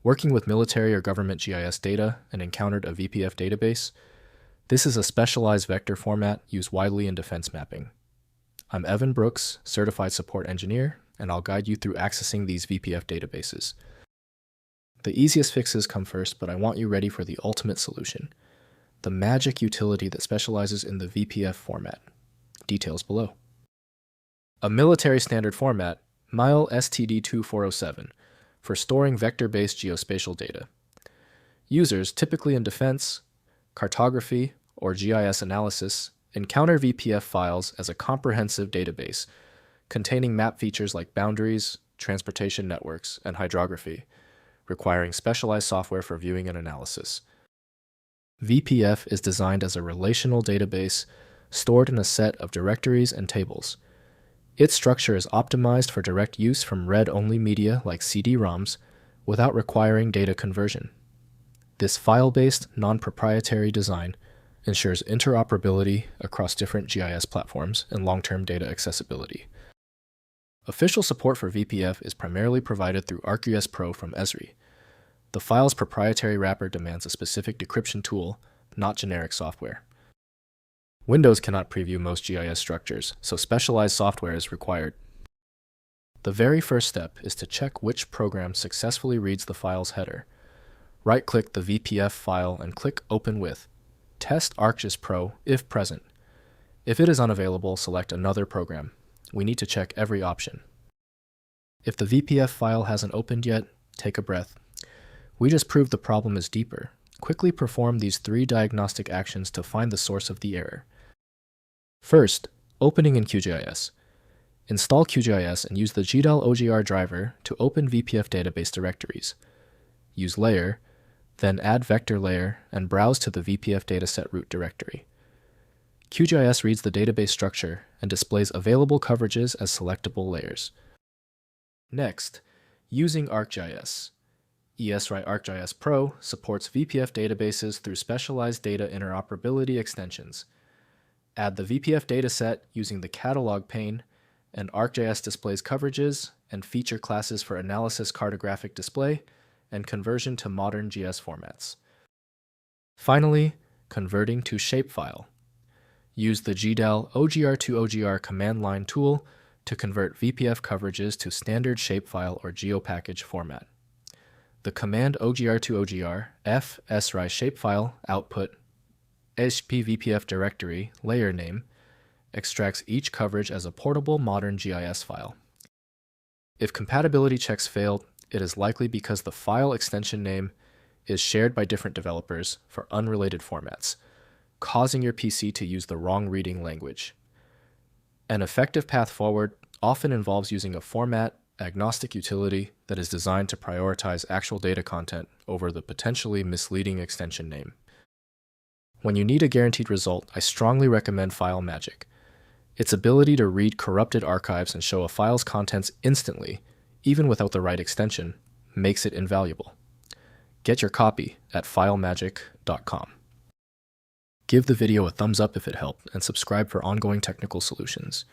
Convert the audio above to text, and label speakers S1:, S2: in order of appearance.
S1: Working with military or government GIS data and encountered a VPF database? This is a specialized vector format used widely in defense mapping. I'm Evan Brooks, Certified Support Engineer, and I'll guide you through accessing these VPF databases. The easiest fixes come first, but I want you ready for the ultimate solution: the magic utility that specializes in the VPF format. Details below. A military standard format, MIL STD2407, for storing vector-based geospatial data. Users, typically in defense, cartography, or GIS analysis, encounter VPF files as a comprehensive database containing map features like boundaries, transportation networks, and hydrography, requiring specialized software for viewing and analysis. VPF is designed as a relational database stored in a set of directories and tables. Its structure is optimized for direct use from read-only media like CD-ROMs without requiring data conversion. This file-based, non-proprietary design ensures interoperability across different GIS platforms and long-term data accessibility. Official support for VPF is primarily provided through ArcGIS Pro from Esri. The file's proprietary wrapper demands a specific decryption tool, not generic software. Windows cannot preview most GIS structures, so specialized software is required. The very first step is to check which program successfully reads the file's header. Right-click the VPF file and click Open with. Test ArcGIS Pro if present. If it is unavailable, select another program. We need to check every option. If the VPF file hasn't opened yet, take a breath. We just proved the problem is deeper. Quickly perform these 3 diagnostic actions to find the source of the error. First, opening in QGIS. Install QGIS and use the GDAL OGR driver to open VPF database directories. Use Layer, then add Vector Layer and browse to the VPF dataset root directory. QGIS reads the database structure and displays available coverages as selectable layers. Next, using ArcGIS. ESRI ArcGIS Pro supports VPF databases through specialized data interoperability extensions. Add the VPF dataset using the catalog pane, and ArcGIS displays coverages and feature classes for analysis cartographic display and conversion to modern GIS formats. Finally, converting to shapefile. Use the GDAL OGR2OGR command line tool to convert VPF coverages to standard shapefile or geopackage format. The command OGR2OGR F SRI shapefile output HPVPF directory layer name extracts each coverage as a portable modern GIS file. If compatibility checks failed, it is likely because the file extension name is shared by different developers for unrelated formats, causing your PC to use the wrong reading language. An effective path forward often involves using a format agnostic utility that is designed to prioritize actual data content over the potentially misleading extension name. When you need a guaranteed result, I strongly recommend FileMagic. Its ability to read corrupted archives and show a file's contents instantly, even without the right extension, makes it invaluable. Get your copy at filemagic.com. Give the video a thumbs up if it helped, and subscribe for ongoing technical solutions.